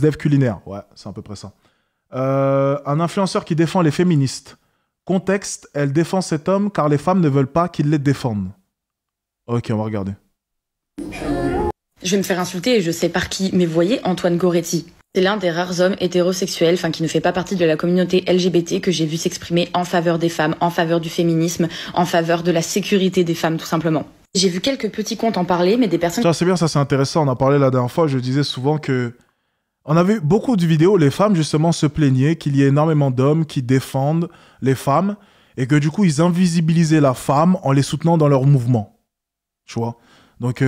dev culinaire. Ouais, c'est à peu près ça. Un influenceur qui défend les féministes. Contexte, elle défend cet homme car les femmes ne veulent pas qu'il les défende. Ok, on va regarder. Je vais me faire insulter et je sais par qui, mais vous voyez Antoine Goretti. C'est l'un des rares hommes hétérosexuels, qui ne fait pas partie de la communauté LGBT que j'ai vu s'exprimer en faveur des femmes, en faveur du féminisme, en faveur de la sécurité des femmes tout simplement. J'ai vu quelques petits comptes en parler, mais des personnes... Ça c'est bien, ça c'est intéressant. On a parlé la dernière fois, je disais souvent que... On a vu beaucoup de vidéos où les femmes justement se plaignaient qu'il y ait énormément d'hommes qui défendent les femmes et que du coup ils invisibilisaient la femme en les soutenant dans leur mouvement. Tu vois? Donc...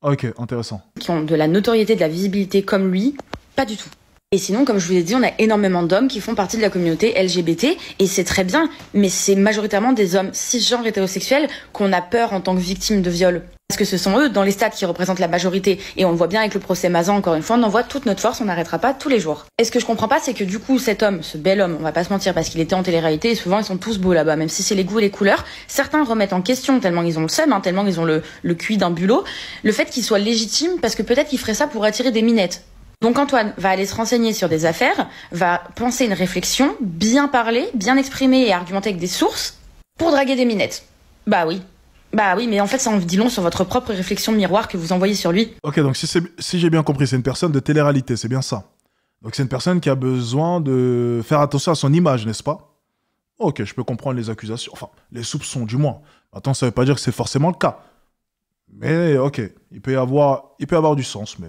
Ok, intéressant. Qui ont de la notoriété, de la visibilité comme lui, pas du tout. Et sinon, comme je vous l'ai dit, on a énormément d'hommes qui font partie de la communauté LGBT, et c'est très bien, mais c'est majoritairement des hommes cisgenres hétérosexuels qu'on a peur en tant que victimes de viol. Parce que ce sont eux, dans les stats, qui représentent la majorité. Et on le voit bien avec le procès Mazan, encore une fois, on envoie toute notre force, on n'arrêtera pas tous les jours. Et ce que je comprends pas, c'est que du coup, cet homme, ce bel homme, on va pas se mentir, parce qu'il était en télé-réalité, et souvent ils sont tous beaux là-bas, même si c'est les goûts et les couleurs, certains remettent en question, tellement ils ont le seum, tellement ils ont le QI d'un bulot, le fait qu'il soit légitime, parce que peut-être qu'il ferait ça pour attirer des minettes. Donc Antoine va aller se renseigner sur des affaires, va penser une réflexion, bien parler, bien exprimer et argumenter avec des sources, pour draguer des minettes. Bah oui, mais en fait, ça en dit long sur votre propre réflexion miroir que vous envoyez sur lui. Ok, donc si j'ai bien compris, c'est une personne de télé-réalité, c'est bien ça. Donc c'est une personne qui a besoin de faire attention à son image, n'est-ce pas? Ok, je peux comprendre les accusations, enfin, les soupçons du moins. Attends, ça veut pas dire que c'est forcément le cas. Mais ok, il peut y avoir du sens, mais...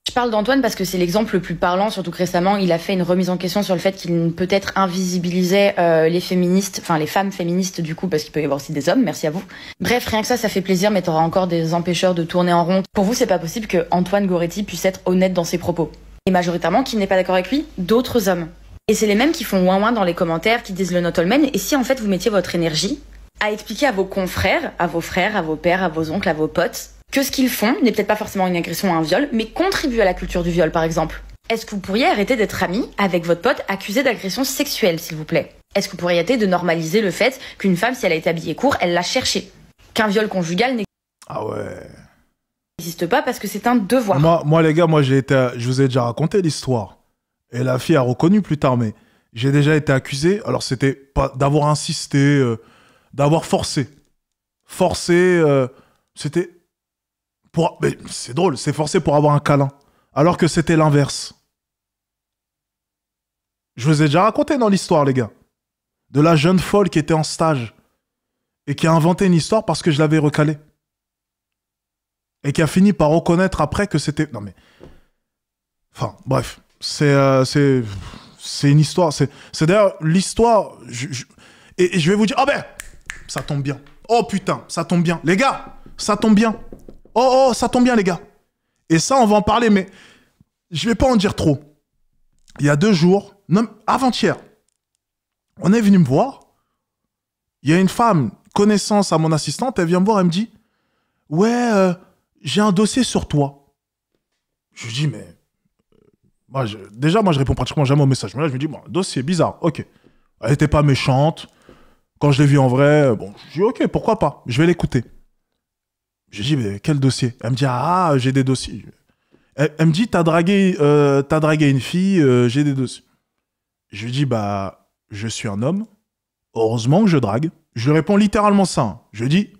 Je parle d'Antoine parce que c'est l'exemple le plus parlant, surtout que récemment, il a fait une remise en question sur le fait qu'il peut-être invisibilisait les féministes, les femmes féministes du coup, parce qu'il peut y avoir aussi des hommes, merci à vous. Bref, rien que ça fait plaisir, mais t'auras encore des empêcheurs de tourner en rond. Pour vous, c'est pas possible que Antoine Goretti puisse être honnête dans ses propos. Et majoritairement, qui n'est pas d'accord avec lui, d'autres hommes. Et c'est les mêmes qui font ouin ouin dans les commentaires, qui disent le not all men, et si en fait vous mettiez votre énergie à expliquer à vos confrères, à vos frères, à vos pères, à vos oncles, à vos potes, que ce qu'ils font n'est peut-être pas forcément une agression ou un viol, mais contribue à la culture du viol, par exemple. Est-ce que vous pourriez arrêter d'être ami avec votre pote accusé d'agression sexuelle, s'il vous plaît? Est-ce que vous pourriez arrêter de normaliser le fait qu'une femme, si elle a été habillée court, elle l'a cherché? Qu'un viol conjugal n'existe pas parce que c'est un devoir. Moi les gars, je vous ai déjà raconté l'histoire. Et la fille a reconnu plus tard, mais j'ai déjà été accusé, alors c'était pas d'avoir insisté, d'avoir forcé. C'était... Mais c'est drôle, c'est forcé pour avoir un câlin. Alors que c'était l'inverse. Je vous ai déjà raconté dans l'histoire, les gars. De la jeune folle qui était en stage. Et qui a inventé une histoire parce que je l'avais recalé. Et qui a fini par reconnaître après que c'était... Non mais... Enfin, bref. C'est une histoire. C'est d'ailleurs l'histoire... Et je vais vous dire... Oh ben ça tombe bien. Oh putain, ça tombe bien. Les gars, ça tombe bien. Oh, ça tombe bien, les gars. Et ça, on va en parler, mais je vais pas en dire trop. Il y a 2 jours, non, avant-hier, on est venu me voir. Il y a une femme, connaissance à mon assistante, elle vient me voir, elle me dit « Ouais, j'ai un dossier sur toi. » Je lui dis « Mais... moi, je réponds pratiquement jamais au message. Mais là, je me dis bon, « Dossier, bizarre, ok. » Elle était pas méchante. Quand je l'ai vue en vrai, bon, je dis « Ok, pourquoi pas, je vais l'écouter. » Je dis, mais quel dossier? Elle me dit, j'ai des dossiers. Elle me dit, t'as dragué une fille, j'ai des dossiers. Je lui dis, je suis un homme. Heureusement que je drague. Je lui réponds littéralement ça. Hein. Je dis,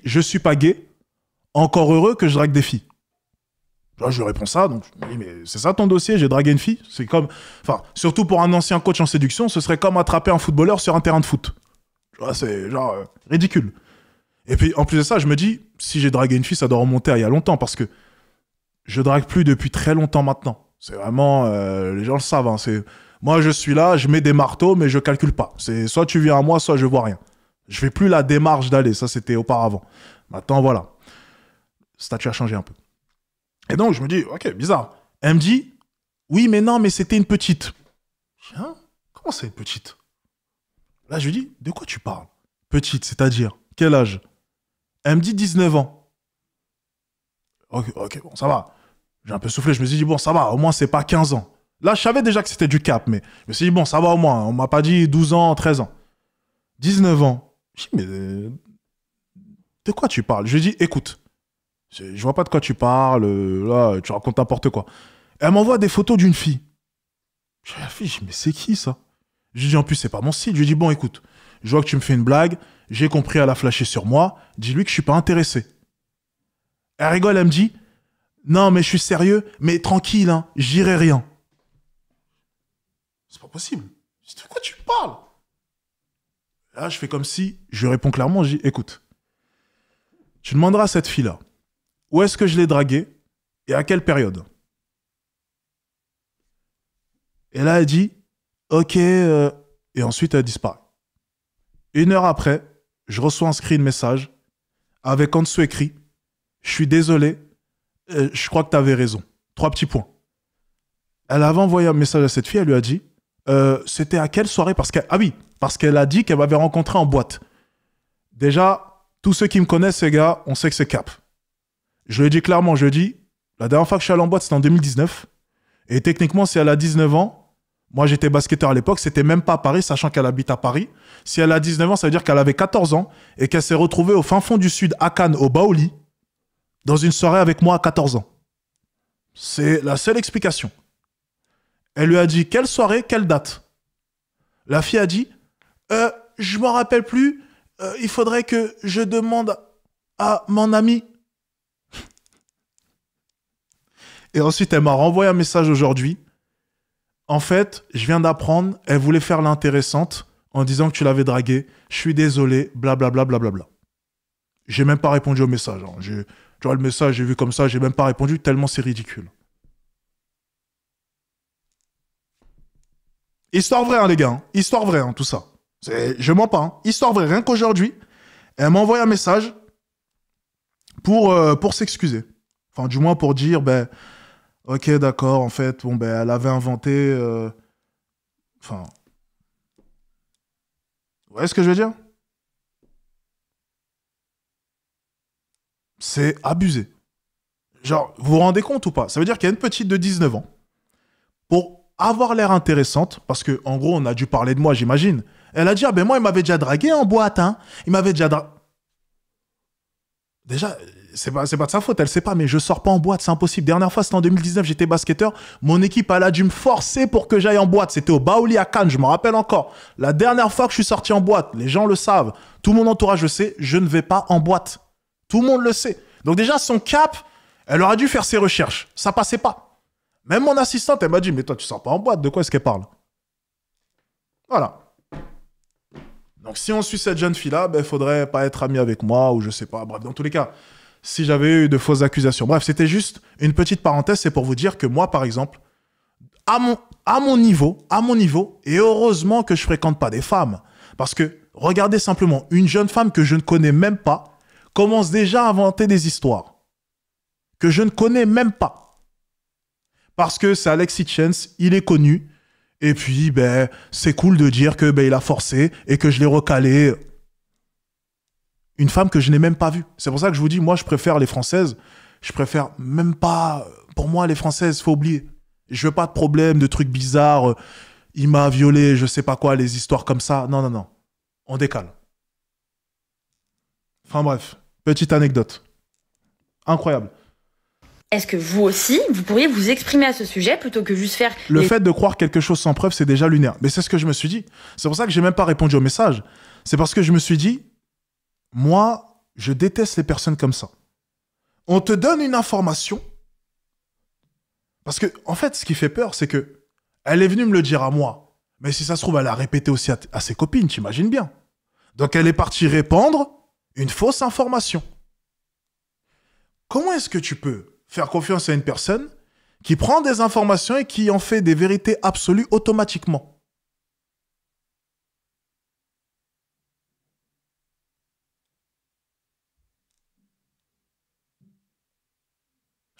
je suis pas gay. Encore heureux que je drague des filles. Là, je lui réponds ça, donc je me dis, mais c'est ça ton dossier? J'ai dragué une fille? C'est comme... Enfin, surtout pour un ancien coach en séduction, ce serait comme attraper un footballeur sur un terrain de foot. C'est genre ridicule. Et puis, en plus de ça, je me dis, si j'ai dragué une fille, ça doit remonter à il y a longtemps, parce que je drague plus depuis très longtemps maintenant. C'est vraiment... les gens le savent. Hein, moi, je suis là, je mets des marteaux, mais je calcule pas. C'est soit tu viens à moi, soit je vois rien. Je fais plus la démarche d'aller. Ça, c'était auparavant. Maintenant, voilà. Le statut a changé un peu. Et donc, je me dis, ok, bizarre. Elle me dit, oui, mais non, mais c'était une petite. Je dis, hein? Comment c'est une petite? Là, je lui dis, de quoi tu parles? Petite, c'est-à-dire, quel âge? Elle me dit 19 ans. Ok, bon, ça va. J'ai un peu soufflé, je me suis dit, bon, ça va, au moins, c'est pas 15 ans. Là, je savais déjà que c'était du cap, mais je me suis dit, bon, ça va au moins. On m'a pas dit 12 ans, 13 ans. 19 ans. Je dis, mais de quoi tu parles? Je lui dis, écoute, Je vois pas de quoi tu parles, là, tu racontes n'importe quoi. Elle m'envoie des photos d'une fille. Je dis, la fille, mais c'est qui ça? Je lui dis, en plus, c'est pas mon style. Je lui dis, bon, écoute, je vois que tu me fais une blague, j'ai compris, elle a flashé sur moi, dis-lui que je suis pas intéressé. Elle rigole, elle me dit, non, mais je suis sérieux, mais tranquille, hein, j'irai rien. C'est pas possible. Je dis, de quoi tu parles? Là, je fais comme si, je lui réponds clairement, je dis, écoute, tu demanderas à cette fille-là, où est-ce que je l'ai draguée et à quelle période? Et là, elle dit, ok, et ensuite, elle disparaît. 1 heure après, je reçois un screen message avec en dessous écrit, je suis désolé, je crois que tu avais raison. 3 petits points. Elle avait envoyé un message à cette fille, elle lui a dit, c'était à quelle soirée? Parce qu'elle a dit qu'elle m'avait rencontré en boîte. Déjà, tous ceux qui me connaissent, les gars, on sait que c'est cap. Je lui ai dit clairement, la dernière fois que je suis allé en boîte, c'était en 2019. Et techniquement, si elle a 19 ans, moi j'étais basketteur à l'époque, c'était même pas à Paris, sachant qu'elle habite à Paris. Si elle a 19 ans, ça veut dire qu'elle avait 14 ans et qu'elle s'est retrouvée au fin fond du sud, à Cannes, au Baoli, dans une soirée avec moi à 14 ans. C'est la seule explication. Elle lui a dit quelle soirée, quelle date. La fille a dit je m'en rappelle plus, il faudrait que je demande à mon ami. Et ensuite, elle m'a renvoyé un message aujourd'hui. En fait, je viens d'apprendre, elle voulait faire l'intéressante en disant que tu l'avais draguée. Je suis désolé, blablabla. Bla. J'ai même pas répondu au message. Hein. Tu vois, le message, j'ai vu comme ça, j'ai même pas répondu tellement c'est ridicule. Histoire vraie, hein, les gars. Hein. Histoire vraie, hein, tout ça. Je mens pas. Hein. Histoire vraie. Rien qu'aujourd'hui, elle m'a envoyé un message pour s'excuser. Enfin, du moins pour dire, ok, d'accord, en fait, elle avait inventé... Enfin... Vous voyez ce que je veux dire? C'est abusé. Genre, vous vous rendez compte ou pas? Ça veut dire qu'il y a une petite de 19 ans, pour avoir l'air intéressante, parce que en gros, on a dû parler de moi, j'imagine. Elle a dit, moi, il m'avait déjà dragué en boîte, hein. Il m'avait déjà dragué... Déjà... C'est pas de sa faute, elle sait pas, mais je sors pas en boîte, c'est impossible. Dernière fois, c'était en 2019, j'étais basketteur. Mon équipe, elle a dû me forcer pour que j'aille en boîte. C'était au Baoli à Cannes, je me rappelle encore. La dernière fois que je suis sorti en boîte, les gens le savent. Tout mon entourage le sait, je ne vais pas en boîte. Tout le monde le sait. Donc déjà, son cap, elle aurait dû faire ses recherches. Ça passait pas. Même mon assistante, elle m'a dit, mais toi, tu sors pas en boîte, de quoi est-ce qu'elle parle? Voilà. Donc si on suit cette jeune fille-là, il faudrait pas être ami avec moi, ou je sais pas. Bref, dans tous les cas... Si j'avais eu de fausses accusations. Bref, c'était juste une petite parenthèse, c'est pour vous dire que moi, par exemple, à mon niveau, et heureusement que je fréquente pas des femmes, parce que regardez simplement, une jeune femme que je ne connais même pas commence déjà à inventer des histoires que je ne connais même pas. Parce que c'est Alexis Chance, il est connu, et puis c'est cool de dire que il a forcé et que je l'ai recalé. Une femme que je n'ai même pas vue. C'est pour ça que je vous dis, moi, je préfère les Françaises. Je préfère même pas... Pour moi, les Françaises, faut oublier. Je veux pas de problème, de trucs bizarres. Il m'a violé, je sais pas quoi, les histoires comme ça. Non. On décale. Enfin bref, petite anecdote. Incroyable. Est-ce que vous aussi, vous pourriez vous exprimer à ce sujet plutôt que juste faire... Le fait de croire quelque chose sans preuve, c'est déjà lunaire. Mais c'est ce que je me suis dit. C'est pour ça que j'ai même pas répondu au message. C'est parce que je me suis dit... Moi, je déteste les personnes comme ça. On te donne une information. Parce que, en fait, ce qui fait peur, c'est que elle est venue me le dire à moi. Mais si ça se trouve, elle a répété aussi à ses copines, t'imagines bien. Donc, elle est partie répandre une fausse information. Comment est-ce que tu peux faire confiance à une personne qui prend des informations et qui en fait des vérités absolues automatiquement ?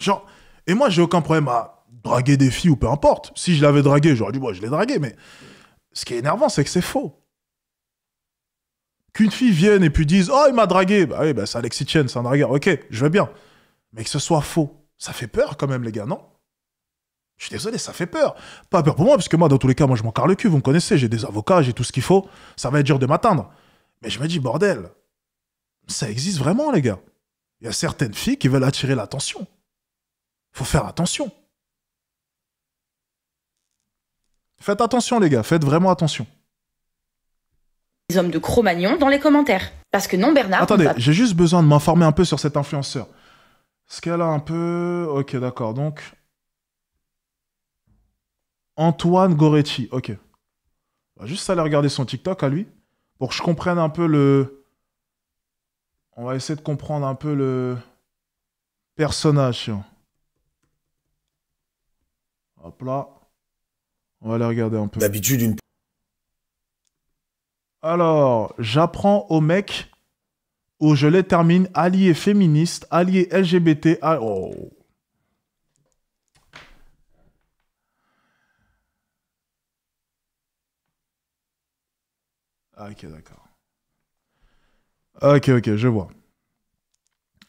Genre, et moi, j'ai aucun problème à draguer des filles ou peu importe. Si je l'avais dragué, j'aurais dit, je l'ai dragué, mais ce qui est énervant, c'est que c'est faux. Qu'une fille vienne et puis dise, oh, il m'a dragué. Bah oui, c'est Alexis Chen, c'est un dragueur. Ok, je veux bien. Mais que ce soit faux, ça fait peur quand même, les gars, non? Je suis désolé, ça fait peur. Pas peur pour moi, parce que moi, dans tous les cas, moi, je m'en carre le cul, vous me connaissez, j'ai des avocats, j'ai tout ce qu'il faut. Ça va être dur de m'atteindre. Mais je me dis, bordel, ça existe vraiment, les gars. Il y a certaines filles qui veulent attirer l'attention. Faut faire attention. Faites attention, les gars. Faites vraiment attention. Les hommes de Cro-Magnon dans les commentaires. Parce que non, Bernard... Attendez, j'ai juste besoin de m'informer un peu sur cet influenceur. Est-ce qu'elle a un peu... Ok, d'accord. Donc... Antoine Goretti. Ok. On va juste aller regarder son TikTok à lui. Pour que je comprenne un peu le... On va essayer de comprendre un peu le... personnage. Hop là. On va aller regarder un peu. D'habitude, une... Alors, j'apprends au mec où je les termine, allié féministe, allié LGBT... Oh. Ah, ok, d'accord. Ok, je vois.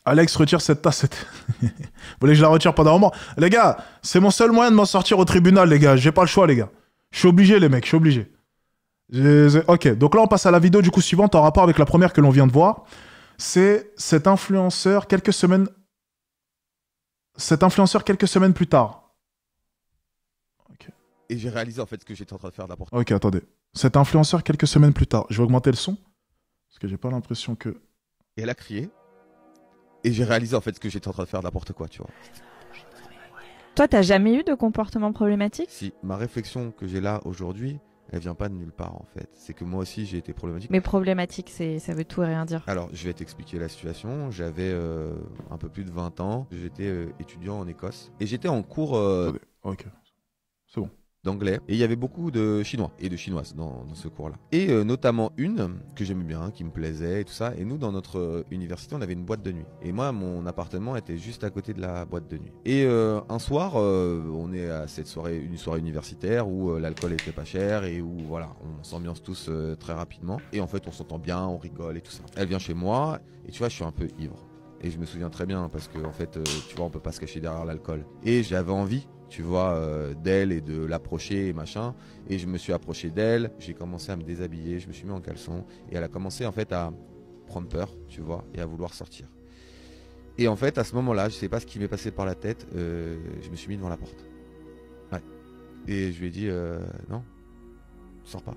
Alex, retire cette tasse. Vous voulez que je la retire pendant un moment? Les gars, c'est mon seul moyen de m'en sortir au tribunal, les gars. J'ai pas le choix, les gars. Je suis obligé, les mecs, je suis obligé. Ok, donc là, on passe à la vidéo du coup suivante en rapport avec la première que l'on vient de voir. C'est cet influenceur quelques semaines... Cet influenceur quelques semaines plus tard. Okay. Et j'ai réalisé en fait ce que j'étais en train de faire d'important. Ok, attendez. Cet influenceur quelques semaines plus tard. Je vais augmenter le son. Parce que j'ai pas l'impression que... Et elle a crié. Et j'ai réalisé en fait ce que j'étais en train de faire n'importe quoi, tu vois. Toi, t'as jamais eu de comportement problématique? Si ma réflexion que j'ai là aujourd'hui, elle vient pas de nulle part en fait. C'est que moi aussi j'ai été problématique. Mais problématique, ça veut tout et rien dire. Alors je vais t'expliquer la situation. J'avais un peu plus de 20 ans. J'étais étudiant en Écosse. Et j'étais en cours Ok, c'est bon. d'anglais. Et il y avait beaucoup de Chinois et de Chinoises dans ce cours-là. Et notamment une que j'aimais bien, qui me plaisait et tout ça. Et nous, dans notre université, on avait une boîte de nuit. Et moi, mon appartement était juste à côté de la boîte de nuit. Et un soir, on est à cette soirée, une soirée universitaire où l'alcool était pas cher et où voilà, on s'ambiance tous très rapidement. Et en fait, on s'entend bien, on rigole et tout ça. Elle vient chez moi et tu vois, je suis un peu ivre. Et je me souviens très bien parce que en fait, tu vois, on peut pas se cacher derrière l'alcool. Et j'avais envie, tu vois, d'elle et de l'approcher et machin. Et je me suis approché d'elle, j'ai commencé à me déshabiller, je me suis mis en caleçon. Et elle a commencé en fait à prendre peur, tu vois, et à vouloir sortir. Et en fait, à ce moment-là, je sais pas ce qui m'est passé par la tête, je me suis mis devant la porte. Ouais. Et je lui ai dit, non, sors pas.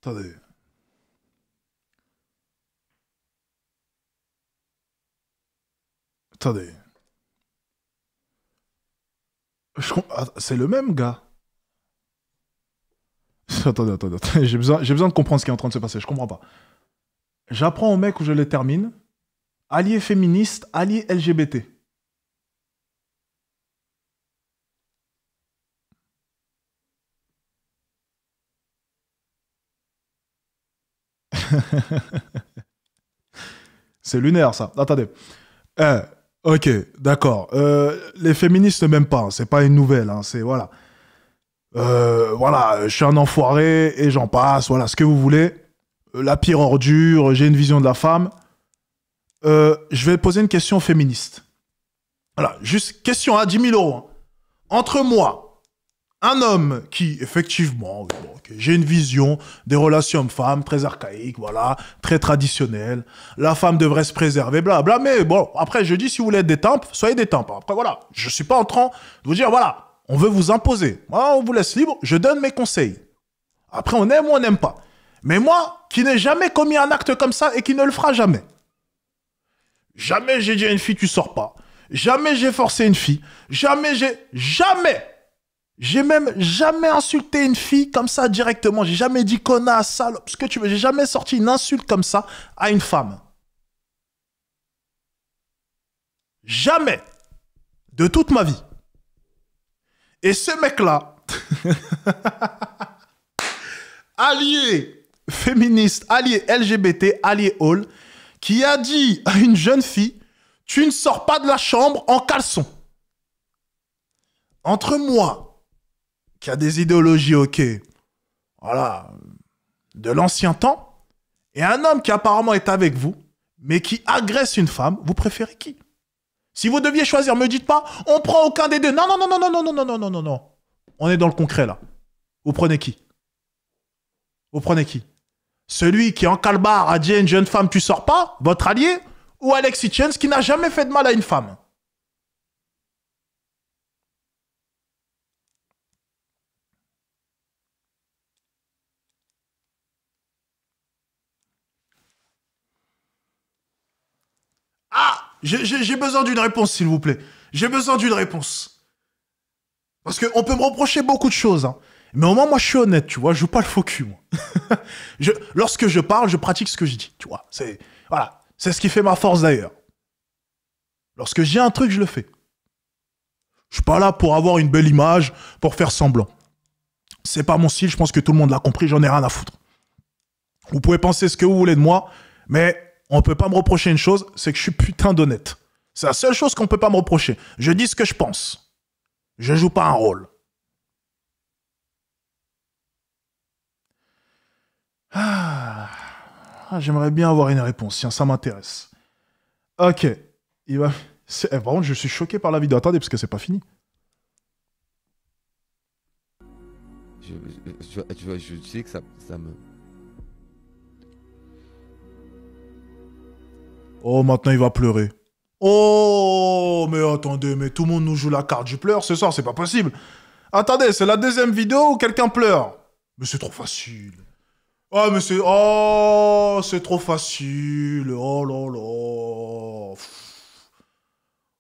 Attendez. Attendez. C'est le même gars. Attendez. J'ai besoin de comprendre ce qui est en train de se passer. Je comprends pas. J'apprends au mec où je les termine. Allié féministe, allié LGBT. C'est lunaire, ça. Attendez. Ok, d'accord. Les féministes, même pas. C'est pas une nouvelle. Hein, c'est voilà. Voilà, je suis un enfoiré et j'en passe. Voilà, ce que vous voulez. La pire ordure. J'ai une vision de la femme. Je vais poser une question féministe. Voilà, juste question à 10 000 euros. Hein. Entre moi, un homme qui, effectivement, j'ai une vision des relations hommes-femmes très archaïques, voilà, très traditionnelles. La femme devrait se préserver, blabla. Mais bon, après, je dis, si vous voulez être des tempes, soyez des tempes. Après, voilà, je suis pas en train de vous dire, voilà, on veut vous imposer. Moi, on vous laisse libre, je donne mes conseils. Après, on aime ou on n'aime pas. Mais moi, qui n'ai jamais commis un acte comme ça et qui ne le fera jamais. Jamais j'ai dit à une fille, tu sors pas. Jamais j'ai forcé une fille. Jamais. J'ai même jamais insulté une fille comme ça directement. J'ai jamais dit connasse, salope, ce que tu veux. J'ai jamais sorti une insulte comme ça à une femme. Jamais. De toute ma vie. Et ce mec-là, allié féministe, allié LGBT, allié all, qui a dit à une jeune fille, tu ne sors pas de la chambre en caleçon. Entre moi, qui a des idéologies, ok, voilà, de l'ancien temps, et un homme qui apparemment est avec vous, mais qui agresse une femme, vous préférez qui? Si vous deviez choisir, me dites pas, on prend aucun des deux. Non, non, non, non, non, non, non, non, non, non, non, non. On est dans le concret, là. Vous prenez qui? Vous prenez qui? Celui qui, en calbar, a dit à une jeune femme, tu sors pas, votre allié, ou Alexis Chance, qui n'a jamais fait de mal à une femme? Ah! J'ai besoin d'une réponse, s'il vous plaît. J'ai besoin d'une réponse. Parce qu'on peut me reprocher beaucoup de choses, hein. Mais au moins, moi, je suis honnête, tu vois. Je joue pas le faux cul, moi. Lorsque je parle, je pratique ce que je dis, tu vois. Voilà. C'est ce qui fait ma force, d'ailleurs. Lorsque j'ai un truc, je le fais. Je suis pas là pour avoir une belle image, pour faire semblant. C'est pas mon style, je pense que tout le monde l'a compris, j'en ai rien à foutre. Vous pouvez penser ce que vous voulez de moi, mais on peut pas me reprocher une chose, c'est que je suis putain d'honnête. C'est la seule chose qu'on peut pas me reprocher. Je dis ce que je pense. Je joue pas un rôle. J'aimerais bien avoir une réponse, tiens, ça m'intéresse. Ok. Par contre, je suis choqué par la vidéo. Attendez, parce que c'est pas fini. Tu vois, je sais que ça me... Oh, maintenant il va pleurer. Oh, mais attendez, mais tout le monde nous joue la carte du pleur ce soir, c'est pas possible. Attendez, c'est la deuxième vidéo où quelqu'un pleure. Mais c'est trop facile. Ah, mais c'est... Oh, c'est trop facile. Oh là là.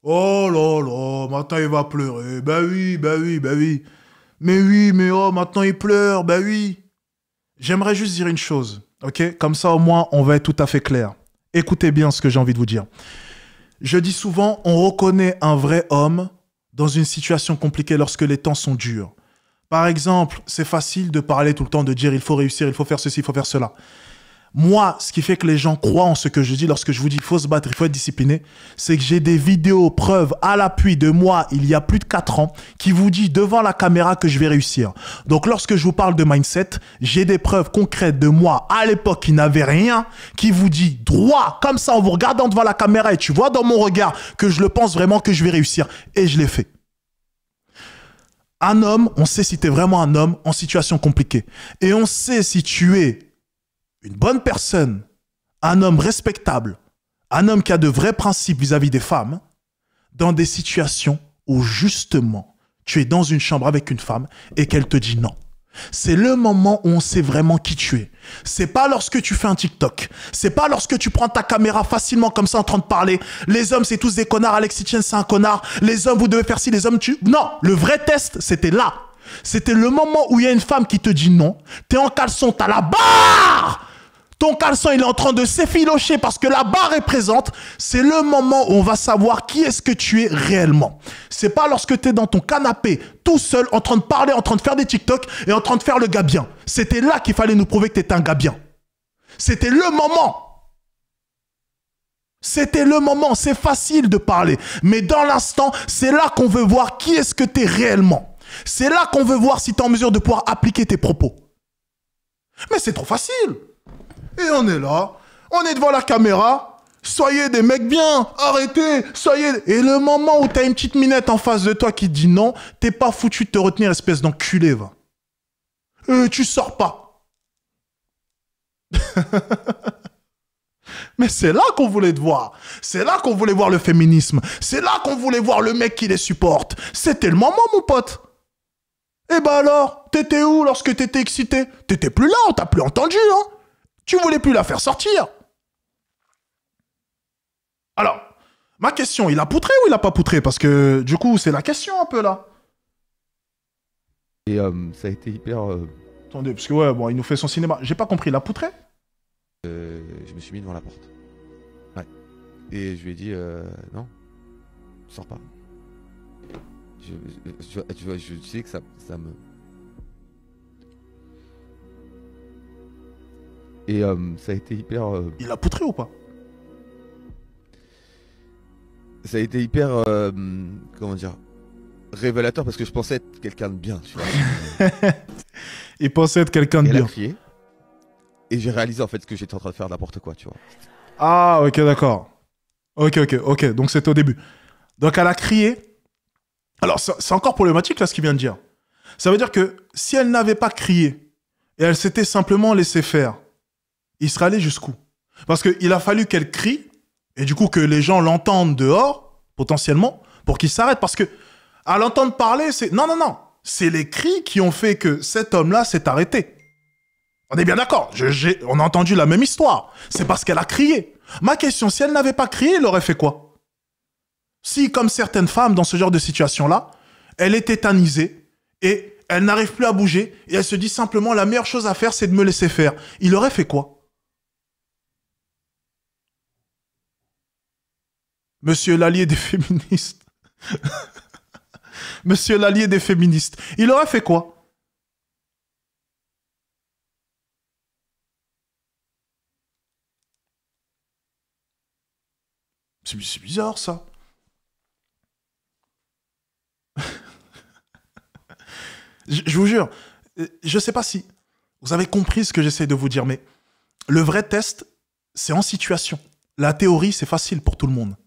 Oh là là, maintenant il va pleurer. Bah oui, bah oui, bah oui. Mais oui, mais oh, maintenant il pleure, bah oui. J'aimerais juste dire une chose, ok? Comme ça, au moins, on va être tout à fait clair. Écoutez bien ce que j'ai envie de vous dire. Je dis souvent, on reconnaît un vrai homme dans une situation compliquée lorsque les temps sont durs. Par exemple, c'est facile de parler tout le temps, de dire il faut réussir, il faut faire ceci, il faut faire cela. Moi, ce qui fait que les gens croient en ce que je dis lorsque je vous dis il faut se battre, il faut être discipliné, c'est que j'ai des vidéos preuves à l'appui de moi il y a plus de 4 ans qui vous dit devant la caméra que je vais réussir. Donc lorsque je vous parle de mindset, j'ai des preuves concrètes de moi à l'époque qui n'avait rien, qui vous dit droit comme ça en vous regardant devant la caméra et tu vois dans mon regard que je le pense vraiment que je vais réussir. Et je l'ai fait. Un homme, on sait si tu es vraiment un homme en situation compliquée. Et on sait si tu es une bonne personne, un homme respectable, un homme qui a de vrais principes vis-à-vis des femmes, dans des situations où justement tu es dans une chambre avec une femme et qu'elle te dit non. C'est le moment où on sait vraiment qui tu es. C'est pas lorsque tu fais un TikTok. C'est pas lorsque tu prends ta caméra facilement comme ça en train de parler. Les hommes, c'est tous des connards. Alexis Chance, c'est un connard. Les hommes, vous devez faire ci. Les hommes, Non, le vrai test, c'était là. C'était le moment où il y a une femme qui te dit non. T'es en caleçon, t'as la barre. Ton caleçon, il est en train de s'effilocher parce que la barre est présente. C'est le moment où on va savoir qui est-ce que tu es réellement. C'est pas lorsque tu es dans ton canapé, tout seul, en train de parler, en train de faire des TikTok et en train de faire le gars bien. C'était là qu'il fallait nous prouver que tu étais un gars bien. C'était le moment. C'était le moment. C'est facile de parler. Mais dans l'instant, c'est là qu'on veut voir qui est-ce que tu es réellement. C'est là qu'on veut voir si tu es en mesure de pouvoir appliquer tes propos. Mais c'est trop facile. Et on est là, on est devant la caméra, soyez des mecs bien, arrêtez, soyez... Et le moment où t'as une petite minette en face de toi qui te dit non, t'es pas foutu de te retenir, espèce d'enculé, va. Tu sors pas. Mais c'est là qu'on voulait te voir. C'est là qu'on voulait voir le féminisme. C'est là qu'on voulait voir le mec qui les supporte. C'était le moment, mon pote. Et bah alors, t'étais où lorsque t'étais excité? T'étais plus là, on t'a plus entendu, hein. Tu voulais plus la faire sortir. Alors, ma question, il a poutré ou il a pas poutré? Parce que, du coup, c'est la question un peu, là. Et ça a été hyper... Attendez, parce que, ouais, bon, il nous fait son cinéma. J'ai pas compris, il a poutré? Je me suis mis devant la porte. Ouais. Et je lui ai dit, non, sors pas. Tu vois, je sais que ça me... Et ça a été hyper... Il a poutré ou pas? Ça a été hyper... comment dire, révélateur parce que je pensais être quelqu'un de bien, tu vois. Il pensait être quelqu'un de Elle bien. a crié. Et j'ai réalisé en fait que j'étais en train de faire n'importe quoi, tu vois. Ah, ok, d'accord. Ok. Donc c'était au début. Donc elle a crié. Alors c'est encore problématique là ce qu'il vient de dire. Ça veut dire que si elle n'avait pas crié et elle s'était simplement laissée faire, il serait allé jusqu'où? Parce qu'il a fallu qu'elle crie et du coup que les gens l'entendent dehors, potentiellement, pour qu'il s'arrête. Parce que à l'entendre parler, c'est... Non. C'est les cris qui ont fait que cet homme-là s'est arrêté. On est bien d'accord. On a entendu la même histoire. C'est parce qu'elle a crié. Ma question, si elle n'avait pas crié, elle aurait fait quoi? Si, comme certaines femmes dans ce genre de situation-là, elle est tétanisée et elle n'arrive plus à bouger et elle se dit simplement la meilleure chose à faire, c'est de me laisser faire. Il aurait fait quoi? Monsieur l'allié des féministes. Monsieur l'allié des féministes. Il aurait fait quoi? C'est bizarre, ça. Je vous jure, je sais pas si vous avez compris ce que j'essaie de vous dire, mais le vrai test, c'est en situation. La théorie, c'est facile pour tout le monde.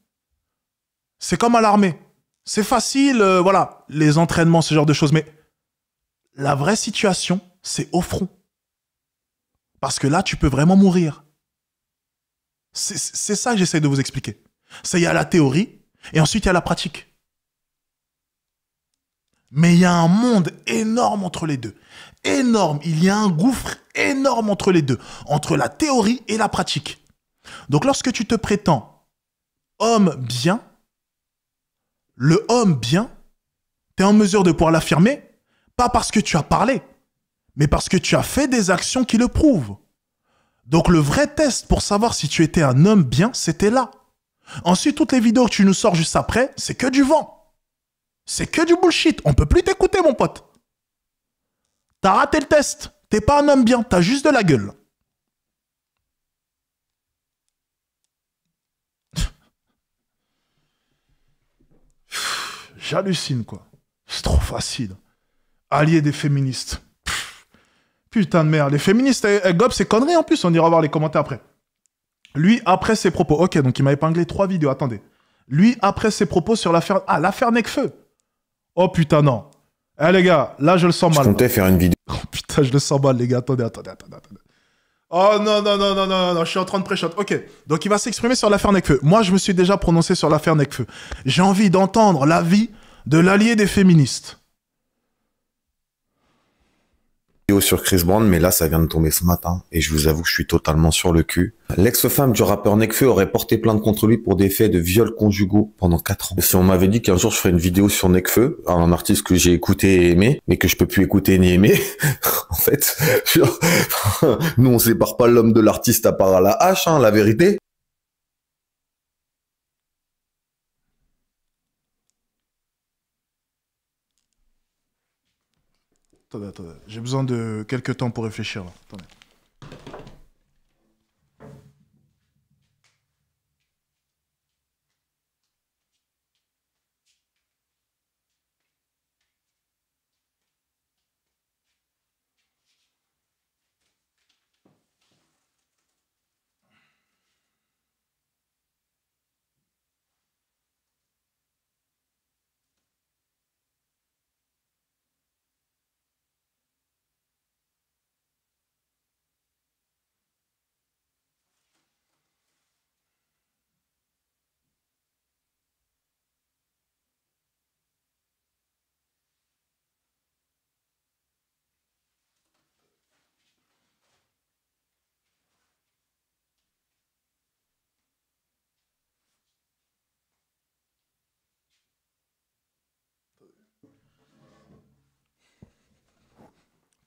C'est comme à l'armée. C'est facile, voilà, les entraînements, ce genre de choses, mais la vraie situation, c'est au front. Parce que là, tu peux vraiment mourir. C'est ça que j'essaie de vous expliquer. Il y a la théorie, et ensuite il y a la pratique. Mais il y a un monde énorme entre les deux. Énorme. Il y a un gouffre énorme entre les deux. Entre la théorie et la pratique. Donc lorsque tu te prétends homme bien, le homme bien, tu es en mesure de pouvoir l'affirmer, pas parce que tu as parlé, mais parce que tu as fait des actions qui le prouvent. Donc le vrai test pour savoir si tu étais un homme bien, c'était là. Ensuite, toutes les vidéos que tu nous sors juste après, c'est que du vent. C'est que du bullshit. On peut plus t'écouter, mon pote. T'as raté le test. T'es pas un homme bien. T'as juste de la gueule. J'hallucine, quoi. C'est trop facile. Allié des féministes. Putain de merde. Les féministes, elles gobent ces conneries en plus. On ira voir les commentaires après. Lui, après ses propos. Ok, donc il m'a épinglé 3 vidéos. Attendez. Lui, après ses propos sur l'affaire... Ah, l'affaire Nekfeu. Oh putain, non. Eh les gars, là je le sens mal. Je comptais faire une vidéo. Oh putain, je le sens mal, les gars. Attendez. Oh non, je suis en train de pré-shot. Ok, donc il va s'exprimer sur l'affaire Nekfeu. Moi, je me suis déjà prononcé sur l'affaire Nekfeu. J'ai envie d'entendre l'avis de l'allié des féministes. Sur Chris Brown, mais là, ça vient de tomber ce matin, et je vous avoue que je suis totalement sur le cul. L'ex-femme du rappeur Nekfeu aurait porté plainte contre lui pour des faits de viols conjugaux pendant 4 ans. Si on m'avait dit qu'un jour je ferais une vidéo sur Nekfeu, un artiste que j'ai écouté et aimé, mais que je peux plus écouter ni aimer, en fait, genre, nous on sépare pas l'homme de l'artiste à part à la hache, hein, la vérité. Attendez. J'ai besoin de quelques temps pour réfléchir, là. Attendez.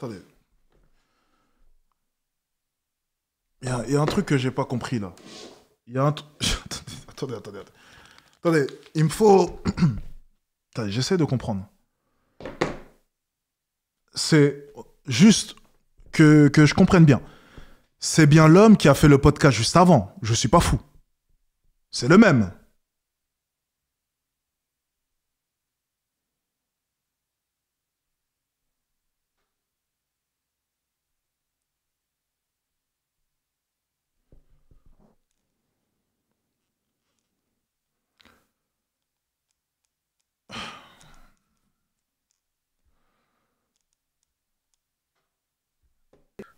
Attendez. Il y a un truc que j'ai pas compris, là. Il y a un truc... Attendez, il me faut... Attendez, j'essaie de comprendre. C'est juste que je comprenne bien. C'est bien l'homme qui a fait le podcast juste avant. Je suis pas fou. C'est le même.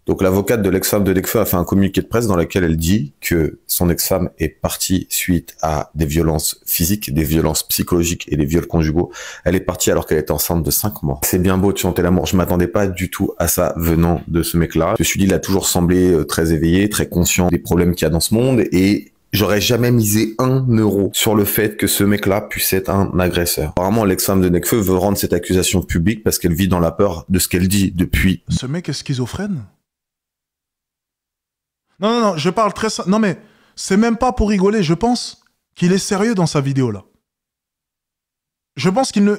Donc l'avocate de l'ex-femme de Nekfeu a fait un communiqué de presse dans lequel elle dit que son ex-femme est partie suite à des violences physiques, des violences psychologiques et des viols conjugaux. Elle est partie alors qu'elle était enceinte de 5 mois. C'est bien beau de chanter l'amour. Je m'attendais pas du tout à ça venant de ce mec-là. Je me suis dit, il a toujours semblé très éveillé, très conscient des problèmes qu'il y a dans ce monde et j'aurais jamais misé 1 euro sur le fait que ce mec-là puisse être un agresseur. Apparemment, l'ex-femme de Nekfeu veut rendre cette accusation publique parce qu'elle vit dans la peur de ce qu'elle dit depuis. Ce mec est schizophrène? Non, je parle très... Non, mais c'est même pas pour rigoler. Je pense qu'il est sérieux dans sa vidéo, là. Je pense qu'il ne...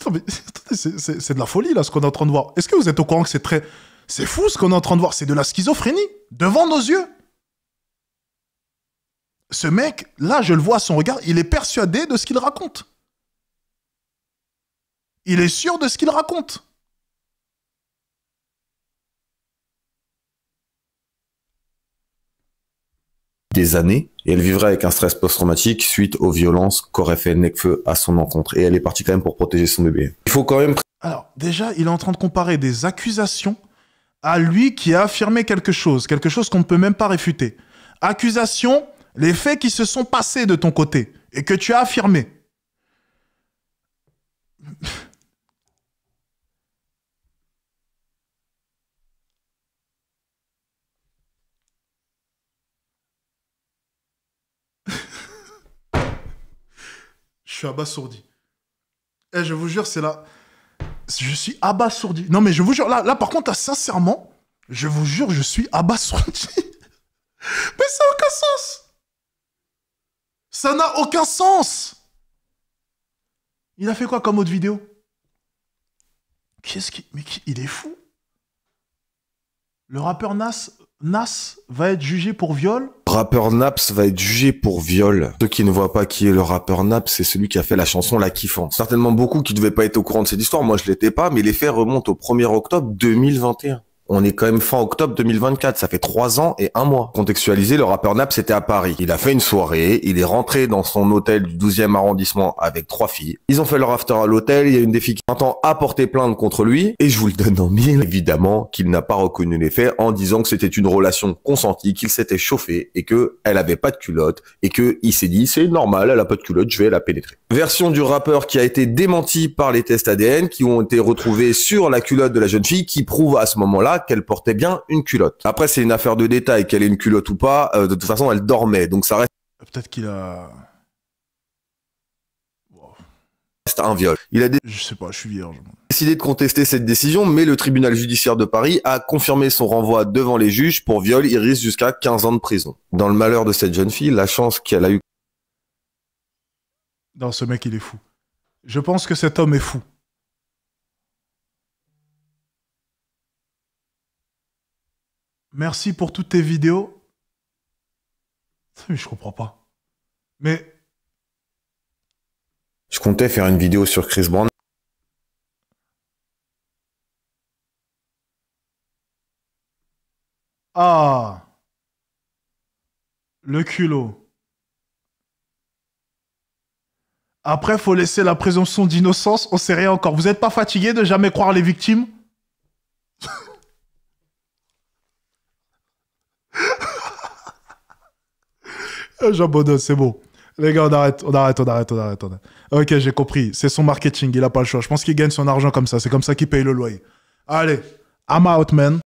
Non, mais c'est de la folie, là, ce qu'on est en train de voir. Est-ce que vous êtes au courant que c'est très... C'est fou, ce qu'on est en train de voir. C'est de la schizophrénie. Devant nos yeux. Ce mec, là, je le vois à son regard, il est persuadé de ce qu'il raconte. Il est sûr de ce qu'il raconte. Des années et elle vivrait avec un stress post-traumatique suite aux violences qu'aurait fait Nekfeu à son encontre. Et elle est partie quand même pour protéger son bébé. Il faut quand même... Alors, déjà, il est en train de comparer des accusations à lui qui a affirmé quelque chose qu'on ne peut même pas réfuter. Accusation, les faits qui se sont passés de ton côté et que tu as affirmé. Je suis abasourdi. Eh, je vous jure, c'est là... Je suis abasourdi. Non, mais je vous jure, là par contre, là, sincèrement, je vous jure, je suis abasourdi. Mais ça n'a aucun sens. Ça n'a aucun sens. Il a fait quoi comme autre vidéo? Mais il est fou. Le rappeur Nas va être jugé pour viol. Le rappeur Naps va être jugé pour viol. Ceux qui ne voient pas qui est le rappeur Naps, c'est celui qui a fait la chanson La Kiffante. Certainement beaucoup qui ne devaient pas être au courant de cette histoire. Moi, je l'étais pas, mais les faits remontent au 1er octobre 2021. On est quand même fin octobre 2024, ça fait 3 ans et 1 mois. Contextualisé, le rappeur Naps était à Paris. Il a fait une soirée, il est rentré dans son hôtel du 12e arrondissement avec 3 filles. Ils ont fait leur after à l'hôtel, il y a une des filles qui entend a porté plainte contre lui, et je vous le donne en mille, évidemment qu'il n'a pas reconnu les faits en disant que c'était une relation consentie, qu'il s'était chauffé et que elle avait pas de culotte, et que il s'est dit c'est normal, elle a pas de culotte, je vais la pénétrer. Version du rappeur qui a été démentie par les tests ADN qui ont été retrouvés sur la culotte de la jeune fille qui prouve à ce moment-là qu'elle portait bien une culotte. Après, c'est une affaire de détail, qu'elle ait une culotte ou pas. De toute façon, elle dormait, donc ça reste Peut-être qu'il a... un viol. Il a Je sais pas, je suis vierge. décidé de contester cette décision, mais le tribunal judiciaire de Paris a confirmé son renvoi devant les juges. Pour viol, il risque jusqu'à 15 ans de prison. Dans le malheur de cette jeune fille, la chance qu'elle a eue... Non, ce mec, il est fou. Je pense que cet homme est fou. Merci pour toutes tes vidéos. Mais je comprends pas. Mais... Je comptais faire une vidéo sur Chris Brown. Ah, le culot. Après, faut laisser la présomption d'innocence. On sait rien encore. Vous êtes pas fatigué de jamais croire les victimes? J'abandonne, c'est bon. Les gars, on arrête. Ok, j'ai compris. C'est son marketing, il a pas le choix. Je pense qu'il gagne son argent comme ça. C'est comme ça qu'il paye le loyer. Allez, I'm out, man.